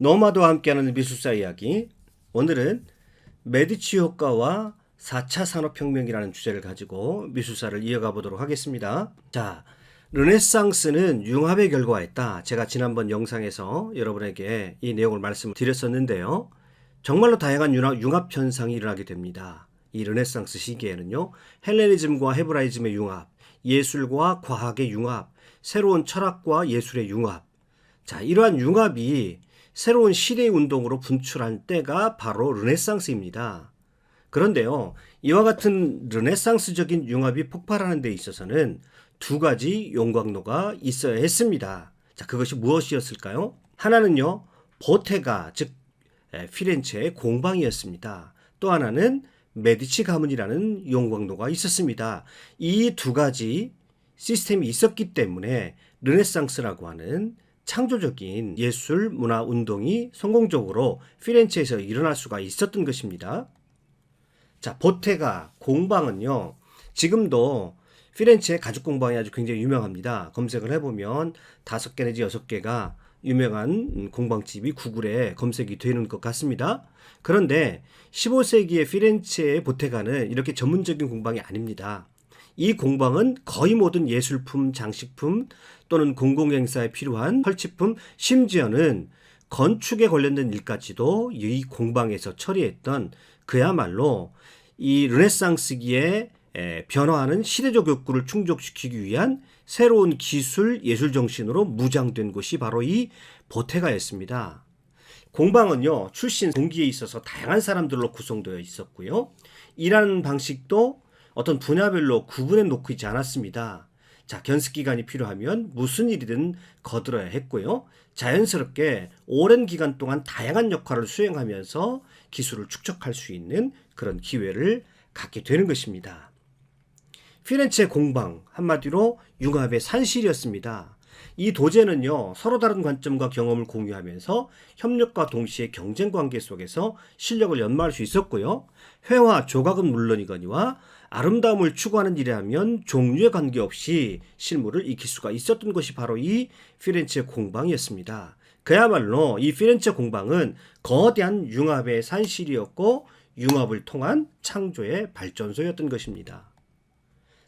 노마드와 함께하는 미술사 이야기. 오늘은 메디치 효과와 4차 산업혁명이라는 주제를 가지고 미술사를 이어가 보도록 하겠습니다. 자, 르네상스는 융합의 결과였다. 제가 지난번 영상에서 여러분에게 이 내용을 말씀을 드렸었는데요. 정말로 다양한 융합 현상이 일어나게 됩니다. 이 르네상스 시기에는요, 헬레니즘과 헤브라이즘의 융합, 예술과 과학의 융합, 새로운 철학과 예술의 융합. 자, 이러한 융합이 새로운 시대의 운동으로 분출한 때가 바로 르네상스입니다. 그런데요, 이와 같은 르네상스적인 융합이 폭발하는 데 있어서는 두 가지 용광로가 있어야 했습니다. 자, 그것이 무엇이었을까요? 하나는요, 보테가, 즉 피렌체의 공방이었습니다. 또 하나는 메디치 가문이라는 용광로가 있었습니다. 이 두 가지 시스템이 있었기 때문에 르네상스라고 하는 창조적인 예술 문화 운동이 성공적으로 피렌체에서 일어날 수가 있었던 것입니다. 자, 보테가 공방은요, 지금도 피렌체 가죽 공방이 아주 굉장히 유명합니다. 검색을 해보면 5개 내지 6개가 유명한 공방집이 구글에 검색이 되는 것 같습니다. 그런데 15세기의 피렌체의 보테가는 이렇게 전문적인 공방이 아닙니다. 이 공방은 거의 모든 예술품, 장식품 또는 공공행사에 필요한 설치품, 심지어는 건축에 관련된 일까지도 이 공방에서 처리했던 그야말로 이 르네상스기에 변화하는 시대적 욕구를 충족시키기 위한 새로운 기술, 예술 정신으로 무장된 곳이 바로 이 보테가였습니다. 공방은요, 출신 동기에 있어서 다양한 사람들로 구성되어 있었고요. 일하는 방식도 어떤 분야별로 구분해 놓고 있지 않았습니다. 자, 견습기간이 필요하면 무슨 일이든 거들어야 했고요. 자연스럽게 오랜 기간 동안 다양한 역할을 수행하면서 기술을 축적할 수 있는 그런 기회를 갖게 되는 것입니다. 피렌체 공방, 한마디로 융합의 산실이었습니다. 이 도제는요, 서로 다른 관점과 경험을 공유하면서 협력과 동시에 경쟁 관계 속에서 실력을 연마할 수 있었고요. 회화, 조각은 물론이거니와 아름다움을 추구하는 일이라면 종류에 관계없이 실물을 익힐 수가 있었던 것이 바로 이 피렌체 공방이었습니다. 그야말로 이 피렌체 공방은 거대한 융합의 산실이었고 융합을 통한 창조의 발전소였던 것입니다.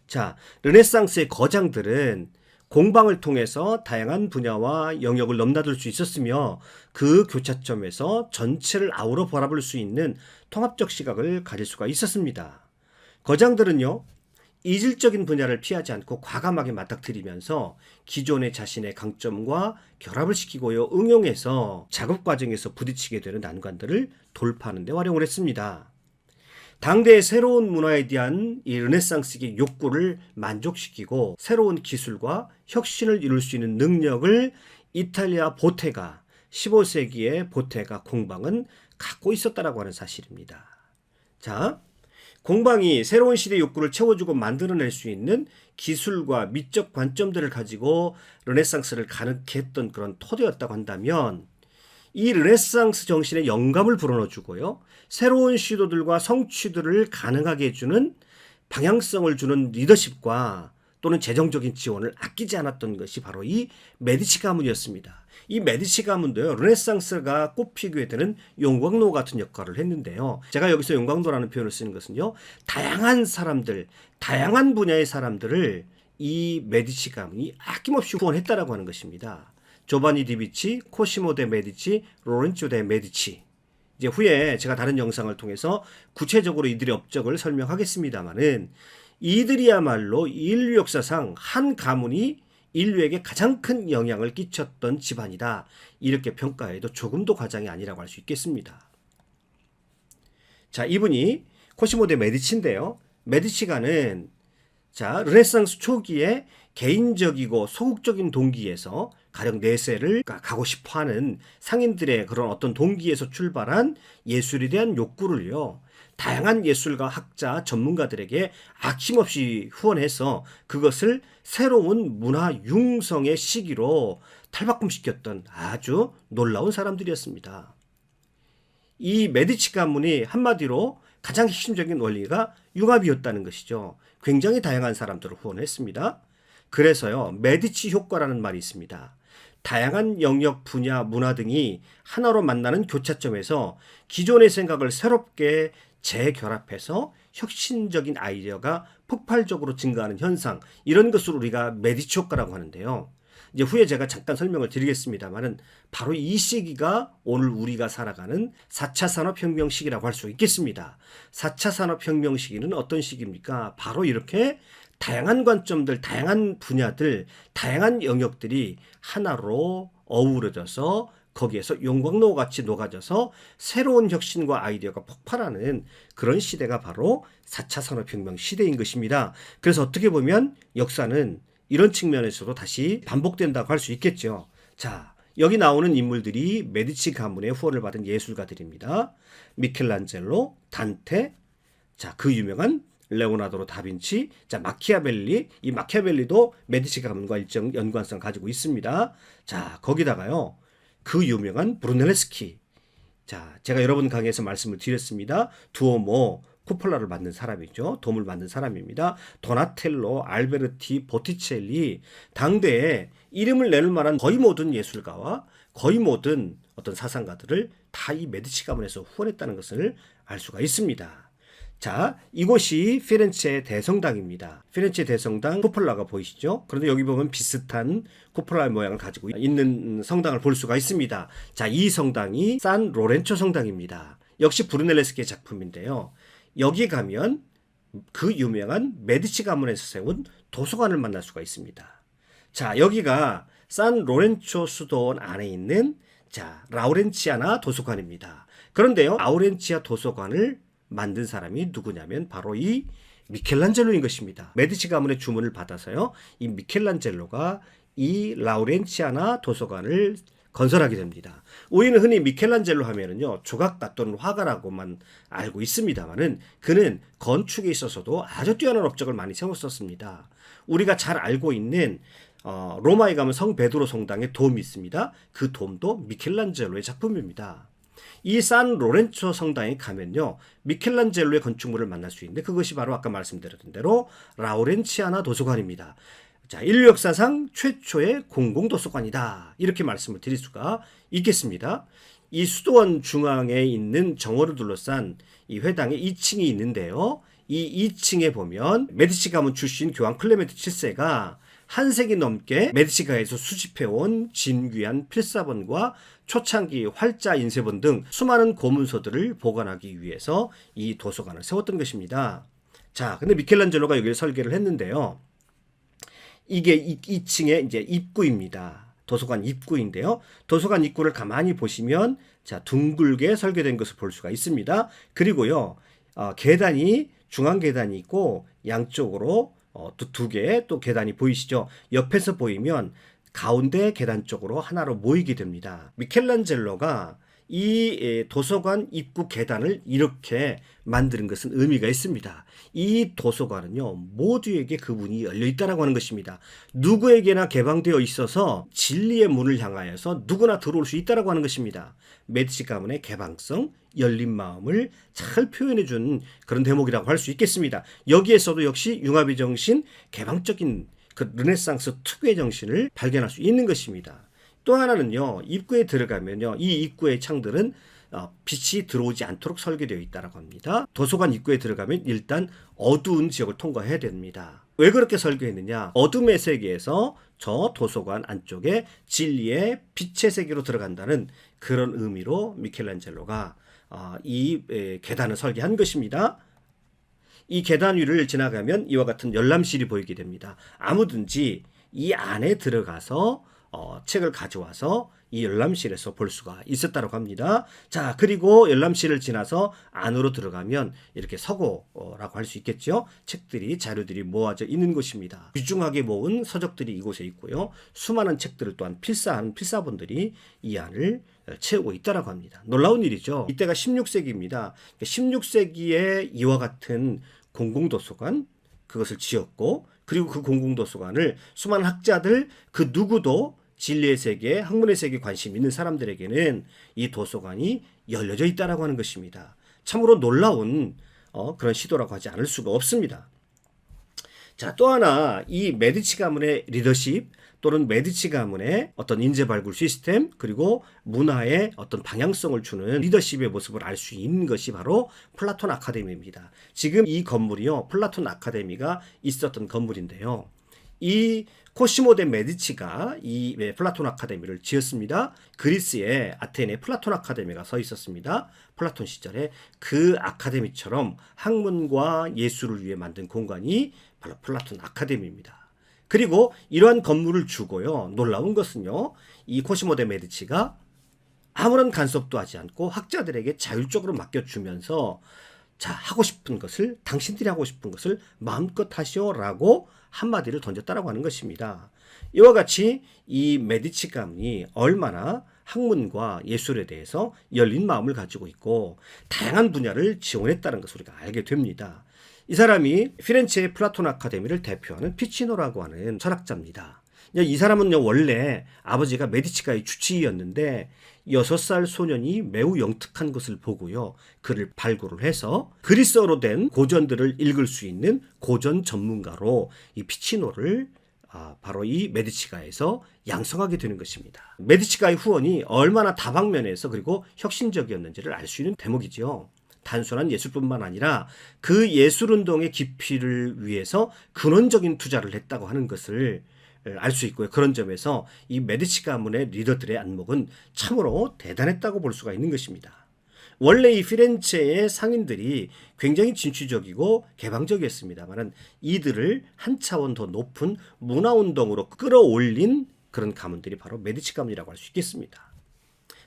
자, 르네상스의 거장들은 공방을 통해서 다양한 분야와 영역을 넘나들 수 있었으며 그 교차점에서 전체를 아우러 바라볼 수 있는 통합적 시각을 가질 수가 있었습니다. 거장들은요, 이질적인 분야를 피하지 않고 과감하게 맞닥뜨리면서 기존의 자신의 강점과 결합을 시키고요, 응용해서 작업 과정에서 부딪히게 되는 난관들을 돌파하는 데 활용을 했습니다. 당대의 새로운 문화에 대한 이 르네상스의 욕구를 만족시키고 새로운 기술과 혁신을 이룰 수 있는 능력을 이탈리아 보테가, 15세기의 보테가 공방은 갖고 있었다라고 하는 사실입니다. 자, 공방이 새로운 시대의 욕구를 채워주고 만들어낼 수 있는 기술과 미적 관점들을 가지고 르네상스를 가능케 했던 그런 토대였다고 한다면 이 르네상스 정신에 영감을 불어넣어주고요, 새로운 시도들과 성취들을 가능하게 해주는 방향성을 주는 리더십과 또는 재정적인 지원을 아끼지 않았던 것이 바로 이 메디치 가문이었습니다. 이 메디치 가문도요, 르네상스가 꼽히게 되는 용광로 같은 역할을 했는데요. 제가 여기서 용광로라는 표현을 쓰는 것은요, 다양한 사람들, 다양한 분야의 사람들을 이 메디치 가문이 아낌없이 후원했다라고 하는 것입니다. 조바니 디비치, 코시모 데 메디치, 로렌조 데 메디치. 이제 후에 제가 다른 영상을 통해서 구체적으로 이들의 업적을 설명하겠습니다만은 이들이야말로 인류 역사상 한 가문이 인류에게 가장 큰 영향을 끼쳤던 집안이다. 이렇게 평가해도 조금도 과장이 아니라고 할 수 있겠습니다. 자, 이분이 코시모 데 메디치인데요. 메디치가는 자, 르네상스 초기에 개인적이고 소극적인 동기에서 가령 내세를 가고 싶어하는 상인들의 그런 어떤 동기에서 출발한 예술에 대한 욕구를요, 다양한 예술가, 학자, 전문가들에게 아낌없이 후원해서 그것을 새로운 문화 융성의 시기로 탈바꿈시켰던 아주 놀라운 사람들이었습니다. 이 메디치 가문이 한마디로 가장 핵심적인 원리가 융합이었다는 것이죠. 굉장히 다양한 사람들을 후원했습니다. 그래서요, 메디치 효과라는 말이 있습니다. 다양한 영역, 분야, 문화 등이 하나로 만나는 교차점에서 기존의 생각을 새롭게 재결합해서 혁신적인 아이디어가 폭발적으로 증가하는 현상, 이런 것을 우리가 메디치 효과라고 하는데요. 이제 후에 제가 잠깐 설명을 드리겠습니다만은 바로 이 시기가 오늘 우리가 살아가는 4차 산업혁명 시기라고 할 수 있겠습니다. 4차 산업혁명 시기는 어떤 시기입니까? 바로 이렇게 다양한 관점들, 다양한 분야들, 다양한 영역들이 하나로 어우러져서 거기에서 용광로 같이 녹아져서 새로운 혁신과 아이디어가 폭발하는 그런 시대가 바로 4차 산업혁명 시대인 것입니다. 그래서 어떻게 보면 역사는 이런 측면에서도 다시 반복된다고 할 수 있겠죠. 자, 여기 나오는 인물들이 메디치 가문의 후원을 받은 예술가들입니다. 미켈란젤로, 단테, 자, 그 유명한 레오나르도 다빈치, 자, 마키아벨리, 이 마키아벨리도 메디치 가문과 일정 연관성 가지고 있습니다. 자, 거기다가요, 그 유명한 브루넬레스키. 자, 제가 여러분 강의에서 말씀을 드렸습니다. 두오모, 쿠폴라를 만든 사람이죠. 돔을 만든 사람입니다. 도나텔로, 알베르티, 보티첼리, 당대에 이름을 내는 만한 거의 모든 예술가와 거의 모든 어떤 사상가들을 다 이 메디치 가문에서 후원했다는 것을 알 수가 있습니다. 자, 이곳이 피렌체 대성당입니다. 피렌체 대성당 쿠폴라가 보이시죠? 그런데 여기 보면 비슷한 쿠폴라 모양을 가지고 있는 성당을 볼 수가 있습니다. 자, 이 성당이 산 로렌초 성당입니다. 역시 브루넬레스키의 작품인데요. 여기 가면 그 유명한 메디치 가문에서 세운 도서관을 만날 수가 있습니다. 자, 여기가 산 로렌초 수도원 안에 있는 자, 라우렌치아나 도서관입니다. 그런데요, 라우렌치아 도서관을 만든 사람이 누구냐면 바로 이 미켈란젤로인 것입니다. 메디치 가문의 주문을 받아서요, 이 미켈란젤로가 이 라우렌치아나 도서관을 건설하게 됩니다. 우리는 흔히 미켈란젤로 하면은요, 조각가 또는 화가라고만 알고 있습니다만은 그는 건축에 있어서도 아주 뛰어난 업적을 많이 세웠었습니다. 우리가 잘 알고 있는 로마에 가면 성 베드로 성당에 돔이 있습니다. 그 돔도 미켈란젤로의 작품입니다. 이 산 로렌초 성당에 가면요, 미켈란젤로의 건축물을 만날 수 있는데 그것이 바로 아까 말씀드렸던 대로 라우렌치아나 도서관입니다. 자, 인류 역사상 최초의 공공도서관이다, 이렇게 말씀을 드릴 수가 있겠습니다. 이 수도원 중앙에 있는 정원을 둘러싼 이 회당에 2층이 있는데요, 이 2층에 보면 메디치 가문 출신 교황 클레멘트 7세가 한 세기 넘게 메디치가에서 수집해온 진귀한 필사본과 초창기 활자 인쇄본 등 수많은 고문서들을 보관하기 위해서 이 도서관을 세웠던 것입니다. 자, 근데 미켈란젤로가 여기를 설계를 했는데요, 이게 2층의 이제 입구입니다. 도서관 입구인데요, 도서관 입구를 가만히 보시면 자, 둥글게 설계된 것을 볼 수가 있습니다. 그리고요, 계단이 중앙 계단이 있고 양쪽으로 두 개의 또 계단이 보이시죠? 옆에서 보이면 가운데 계단 쪽으로 하나로 모이게 됩니다. 미켈란젤로가 이 도서관 입구 계단을 이렇게 만드는 것은 의미가 있습니다. 이 도서관은요, 모두에게 그 문이 열려 있다라고 하는 것입니다. 누구에게나 개방되어 있어서 진리의 문을 향하여서 누구나 들어올 수 있다라고 하는 것입니다. 메디치 가문의 개방성, 열린 마음을 잘 표현해 준 그런 대목이라고 할 수 있겠습니다. 여기에서도 역시 융합의 정신, 개방적인 그 르네상스 특유의 정신을 발견할 수 있는 것입니다. 또 하나는요, 입구에 들어가면요, 이 입구의 창들은 빛이 들어오지 않도록 설계되어 있다고 합니다. 도서관 입구에 들어가면 일단 어두운 지역을 통과해야 됩니다. 왜 그렇게 설계했느냐? 어둠의 세계에서 저 도서관 안쪽에 진리의 빛의 세계로 들어간다는 그런 의미로 미켈란젤로가 이 계단을 설계한 것입니다. 이 계단 위를 지나가면 이와 같은 열람실이 보이게 됩니다. 아무든지 이 안에 들어가서 책을 가져와서 이 열람실에서 볼 수가 있었다고 합니다. 자, 그리고 열람실을 지나서 안으로 들어가면 이렇게 서고라고 할 수 있겠죠. 책들이, 자료들이 모아져 있는 곳입니다. 귀중하게 모은 서적들이 이곳에 있고요, 수많은 책들을 또한 필사한 필사본들이 이 안을 채우고 있다고 합니다. 놀라운 일이죠. 이때가 16세기입니다. 16세기에 이와 같은 공공도서관, 그것을 지었고, 그리고 그 공공도서관을 수많은 학자들, 그 누구도 진리의 세계, 학문의 세계에 관심 있는 사람들에게는 이 도서관이 열려져 있다라고 하는 것입니다. 참으로 놀라운 그런 시도라고 하지 않을 수가 없습니다. 자, 또 하나 이 메디치 가문의 리더십 또는 메디치 가문의 어떤 인재 발굴 시스템 그리고 문화의 어떤 방향성을 주는 리더십의 모습을 알 수 있는 것이 바로 플라톤 아카데미입니다. 지금 이 건물이요, 플라톤 아카데미가 있었던 건물인데요. 이 코시모 데 메디치가 이 플라톤 아카데미를 지었습니다. 그리스의 아테네 플라톤 아카데미가 서 있었습니다. 플라톤 시절에 그 아카데미처럼 학문과 예술을 위해 만든 공간이 바로 플라톤 아카데미입니다. 그리고 이러한 건물을 주고요. 놀라운 것은요. 이 코시모 데 메디치가 아무런 간섭도 하지 않고 학자들에게 자율적으로 맡겨주면서 자, 하고 싶은 것을, 당신들이 하고 싶은 것을 마음껏 하시오라고 한마디를 던졌다라고 하는 것입니다. 이와 같이 이 메디치 가문이 얼마나 학문과 예술에 대해서 열린 마음을 가지고 있고 다양한 분야를 지원했다는 것을 우리가 알게 됩니다. 이 사람이 피렌체의 플라톤 아카데미를 대표하는 피치노라고 하는 철학자입니다. 이 사람은요, 원래 아버지가 메디치가의 주치의였는데 6살 소년이 매우 영특한 것을 보고요, 그를 발굴을 해서 그리스어로 된 고전들을 읽을 수 있는 고전 전문가로 이 피치노를 바로 이 메디치가에서 양성하게 되는 것입니다. 메디치가의 후원이 얼마나 다방면에서 그리고 혁신적이었는지를 알 수 있는 대목이지요. 단순한 예술뿐만 아니라 그 예술운동의 깊이를 위해서 근원적인 투자를 했다고 하는 것을 알 수 있고요. 그런 점에서 이 메디치 가문의 리더들의 안목은 참으로 대단했다고 볼 수가 있는 것입니다. 원래 이 피렌체의 상인들이 굉장히 진취적이고 개방적이었습니다만 이들을 한 차원 더 높은 문화운동으로 끌어올린 그런 가문들이 바로 메디치 가문이라고 할 수 있겠습니다.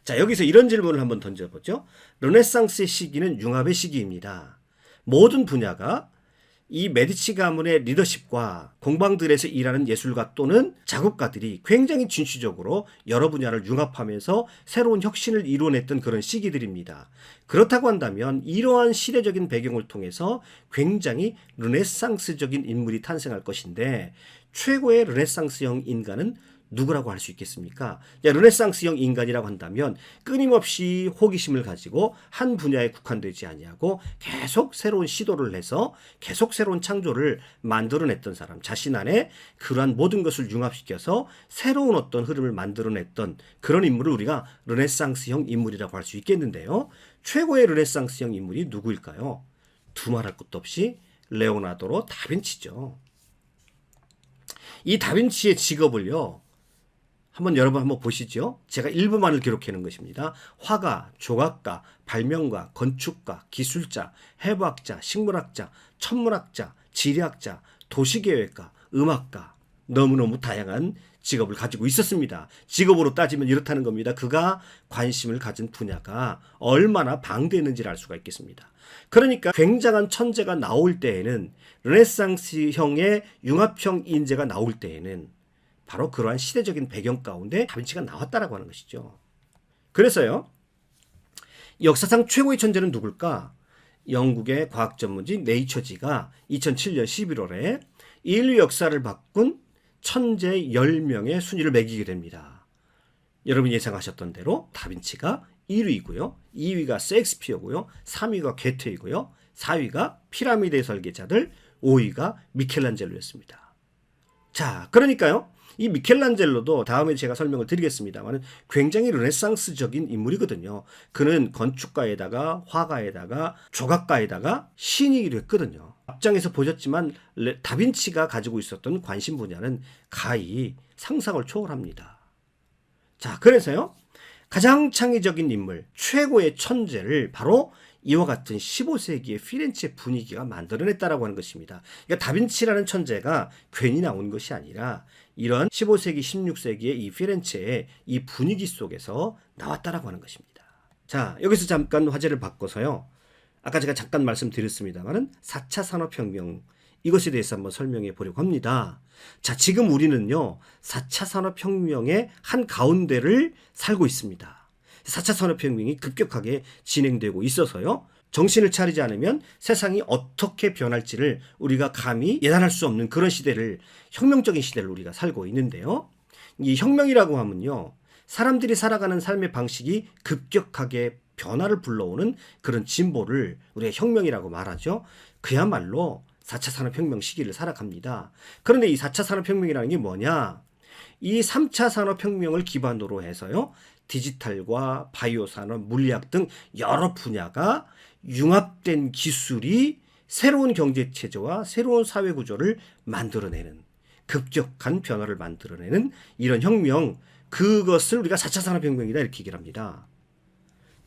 자, 여기서 이런 질문을 한번 던져보죠. 르네상스의 시기는 융합의 시기입니다. 모든 분야가 이 메디치 가문의 리더십과 공방들에서 일하는 예술가 또는 작곡가들이 굉장히 진취적으로 여러 분야를 융합하면서 새로운 혁신을 이뤄냈던 그런 시기들입니다. 그렇다고 한다면 이러한 시대적인 배경을 통해서 굉장히 르네상스적인 인물이 탄생할 것인데 최고의 르네상스형 인간은 누구라고 할 수 있겠습니까? 르네상스형 인간이라고 한다면 끊임없이 호기심을 가지고 한 분야에 국한되지 아니하고 계속 새로운 시도를 해서 계속 새로운 창조를 만들어냈던 사람, 자신 안에 그러한 모든 것을 융합시켜서 새로운 어떤 흐름을 만들어냈던 그런 인물을 우리가 르네상스형 인물이라고 할 수 있겠는데요. 최고의 르네상스형 인물이 누구일까요? 두말할 것도 없이 레오나르도 다빈치죠. 이 다빈치의 직업을요, 여러분 한번 보시죠. 제가 일부만을 기록해 놓은 것입니다. 화가, 조각가, 발명가, 건축가, 기술자, 해부학자, 식물학자, 천문학자, 지리학자, 도시계획가, 음악가, 너무너무 다양한 직업을 가지고 있었습니다. 직업으로 따지면 이렇다는 겁니다. 그가 관심을 가진 분야가 얼마나 방대했는지를 알 수가 있겠습니다. 그러니까 굉장한 천재가 나올 때에는, 르네상스형의 융합형 인재가 나올 때에는 바로 그러한 시대적인 배경 가운데 다빈치가 나왔다라고 하는 것이죠. 그래서요, 역사상 최고의 천재는 누굴까? 영국의 과학 전문지 네이처지가 2007년 11월에 인류 역사를 바꾼 천재 10명의 순위를 매기게 됩니다. 여러분이 예상하셨던 대로 다빈치가 1위이고요. 2위가 셰익스피어고요. 3위가 게테이고요. 4위가 피라미드의 설계자들, 5위가 미켈란젤로였습니다. 자, 그러니까요, 이 미켈란젤로도 다음에 제가 설명을 드리겠습니다만 굉장히 르네상스적인 인물이거든요. 그는 건축가에다가 화가에다가 조각가에다가 신이기도 했거든요. 앞장에서 보셨지만 다빈치가 가지고 있었던 관심 분야는 가히 상상을 초월합니다. 자, 그래서요, 가장 창의적인 인물, 최고의 천재를 바로 이와 같은 15세기의 피렌체 분위기가 만들어냈다라고 하는 것입니다. 그러니까 다빈치라는 천재가 괜히 나온 것이 아니라 이런 15세기, 16세기의 이 피렌체의 이 분위기 속에서 나왔다라고 하는 것입니다. 자, 여기서 잠깐 화제를 바꿔서요, 아까 제가 잠깐 말씀드렸습니다만은 4차 산업혁명, 이것에 대해서 한번 설명해 보려고 합니다. 자, 지금 우리는요, 4차 산업혁명의 한 가운데를 살고 있습니다. 4차 산업혁명이 급격하게 진행되고 있어서요, 정신을 차리지 않으면 세상이 어떻게 변할지를 우리가 감히 예단할 수 없는 그런 시대를, 혁명적인 시대를 우리가 살고 있는데요. 이 혁명이라고 하면요, 사람들이 살아가는 삶의 방식이 급격하게 변화를 불러오는 그런 진보를 우리가 혁명이라고 말하죠. 그야말로 4차 산업혁명 시기를 살아갑니다. 그런데 이 4차 산업혁명이라는 게 뭐냐? 이 3차 산업혁명을 기반으로 해서요, 디지털과 바이오 산업, 물리학 등 여러 분야가 융합된 기술이 새로운 경제체제와 새로운 사회구조를 만들어내는, 급격한 변화를 만들어내는 이런 혁명, 그것을 우리가 4차 산업혁명이다 이렇게 얘기를 합니다.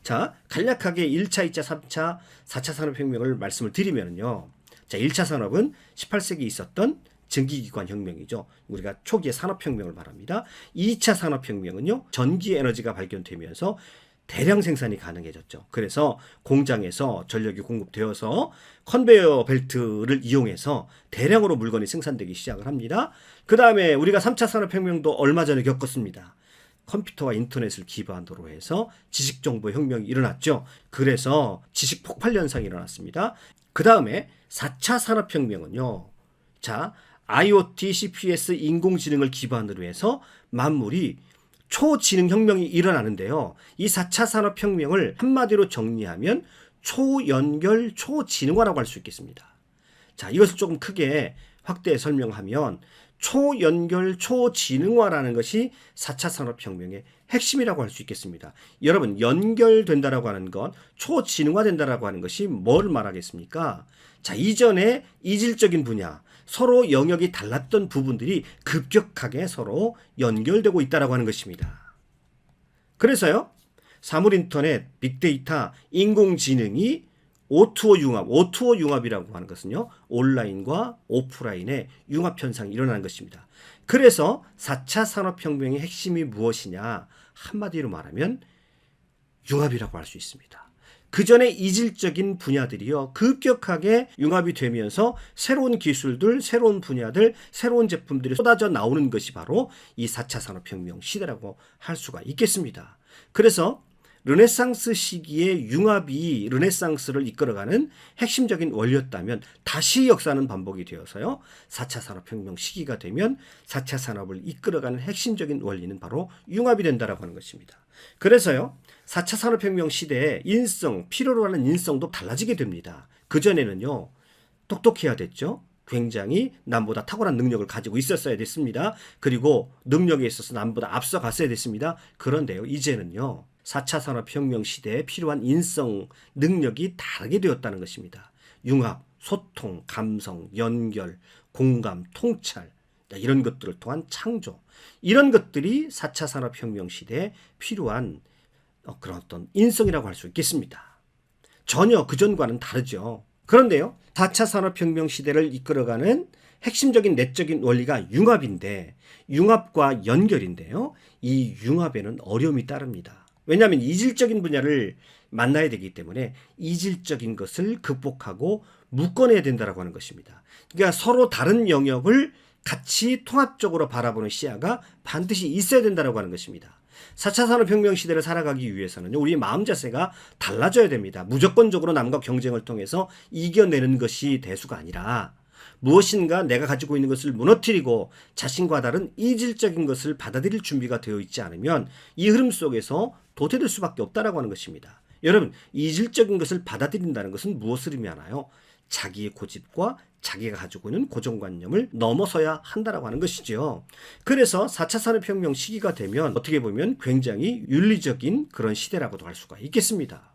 자, 간략하게 1차, 2차, 3차, 4차 산업혁명을 말씀을 드리면요. 자, 1차 산업은 18세기에 있었던 전기기관 혁명이죠. 우리가 초기의 산업혁명을 말합니다. 2차 산업혁명은요, 전기에너지가 발견되면서 대량 생산이 가능해졌죠. 그래서 공장에서 전력이 공급되어서 컨베이어 벨트를 이용해서 대량으로 물건이 생산되기 시작을 합니다. 그 다음에 우리가 3차 산업혁명도 얼마 전에 겪었습니다. 컴퓨터와 인터넷을 기반으로 해서 지식정보 혁명이 일어났죠. 그래서 지식 폭발 현상이 일어났습니다. 그 다음에 4차 산업혁명은요. 자, IoT, CPS, 인공지능을 기반으로 해서 만물이 초지능혁명이 일어나는데요. 이 4차 산업혁명을 한마디로 정리하면 초연결, 초지능화라고 할 수 있겠습니다. 자, 이것을 조금 크게 확대 설명하면 초연결, 초지능화라는 것이 4차 산업혁명의 핵심이라고 할 수 있겠습니다. 여러분, 연결된다라고 하는 것, 초지능화된다라고 하는 것이 뭘 말하겠습니까? 자, 이전에 이질적인 분야, 서로 영역이 달랐던 부분들이 급격하게 서로 연결되고 있다라고 하는 것입니다. 그래서요, 사물인터넷, 빅데이터, 인공지능이 O2O 융합, O2O 융합이라고 하는 것은요, 온라인과 오프라인의 융합 현상이 일어나는 것입니다. 그래서 4차 산업혁명의 핵심이 무엇이냐? 한마디로 말하면 융합이라고 할 수 있습니다. 그 전에 이질적인 분야들이요, 급격하게 융합이 되면서 새로운 기술들, 새로운 분야들, 새로운 제품들이 쏟아져 나오는 것이 바로 이 4차 산업혁명 시대라고 할 수가 있겠습니다. 그래서 르네상스 시기의 융합이 르네상스를 이끌어가는 핵심적인 원리였다면 다시 역사는 반복이 되어서요, 4차 산업혁명 시기가 되면 4차 산업을 이끌어가는 핵심적인 원리는 바로 융합이 된다라고 하는 것입니다. 그래서요, 4차 산업혁명 시대에 인성, 필요로 하는 인성도 달라지게 됩니다. 그전에는요, 똑똑해야 됐죠. 굉장히 남보다 탁월한 능력을 가지고 있었어야 됐습니다. 그리고 능력에 있어서 남보다 앞서갔어야 됐습니다. 그런데요, 이제는요, 4차 산업혁명 시대에 필요한 인성, 능력이 다르게 되었다는 것입니다. 융합, 소통, 감성, 연결, 공감, 통찰, 이런 것들을 통한 창조, 이런 것들이 4차 산업혁명 시대에 필요한 그런 어떤 인성이라고 할 수 있겠습니다. 전혀 그전과는 다르죠. 그런데요, 4차 산업혁명 시대를 이끌어가는 핵심적인 내적인 원리가 융합인데, 융합과 연결인데요, 이 융합에는 어려움이 따릅니다. 왜냐하면 이질적인 분야를 만나야 되기 때문에 이질적인 것을 극복하고 묶어내야 된다고 하는 것입니다. 그러니까 서로 다른 영역을 같이 통합적으로 바라보는 시야가 반드시 있어야 된다고 하는 것입니다. 4차 산업혁명 시대를 살아가기 위해서는 우리의 마음 자세가 달라져야 됩니다. 무조건적으로 남과 경쟁을 통해서 이겨내는 것이 대수가 아니라 무엇인가 내가 가지고 있는 것을 무너뜨리고 자신과 다른 이질적인 것을 받아들일 준비가 되어 있지 않으면 이 흐름 속에서 도태될 수밖에 없다라고 하는 것입니다. 여러분, 이질적인 것을 받아들인다는 것은 무엇을 의미하나요? 자기의 고집과 자기가 가지고 있는 고정관념을 넘어서야 한다라고 하는 것이죠. 그래서 4차 산업혁명 시기가 되면 어떻게 보면 굉장히 윤리적인 그런 시대라고도 할 수가 있겠습니다.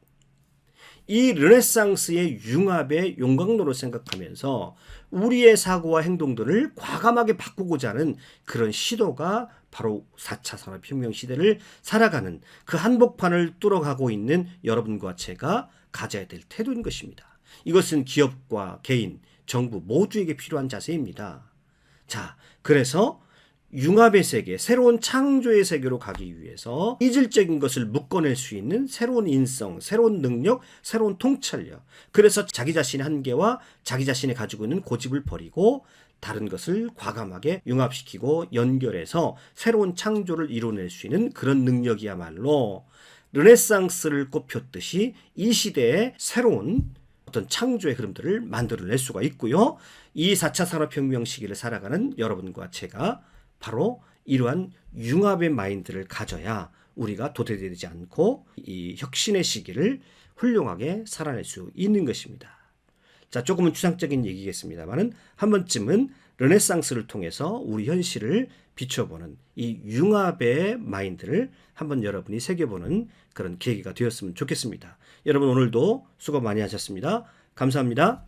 이 르네상스의 융합의 용광로로 생각하면서 우리의 사고와 행동들을 과감하게 바꾸고자 하는 그런 시도가 바로 4차 산업혁명 시대를 살아가는 그 한복판을 뚫어가고 있는 여러분과 제가 가져야 될 태도인 것입니다. 이것은 기업과 개인, 정부 모두에게 필요한 자세입니다. 자, 그래서 융합의 세계, 새로운 창조의 세계로 가기 위해서 이질적인 것을 묶어낼 수 있는 새로운 인성, 새로운 능력, 새로운 통찰력. 그래서 자기 자신의 한계와 자기 자신이 가지고 있는 고집을 버리고 다른 것을 과감하게 융합시키고 연결해서 새로운 창조를 이뤄낼 수 있는 그런 능력이야말로 르네상스를 꼽혔듯이 이 시대의 새로운 어떤 창조의 흐름들을 만들어낼 수가 있고요. 이 4차 산업혁명 시기를 살아가는 여러분과 제가 바로 이러한 융합의 마인드를 가져야 우리가 도태되지 않고 이 혁신의 시기를 훌륭하게 살아낼 수 있는 것입니다. 자, 조금은 추상적인 얘기겠습니다만은 한 번쯤은 르네상스를 통해서 우리 현실을 비춰보는 이 융합의 마인드를 한번 여러분이 새겨보는 그런 계기가 되었으면 좋겠습니다. 여러분 오늘도 수고 많이 하셨습니다. 감사합니다.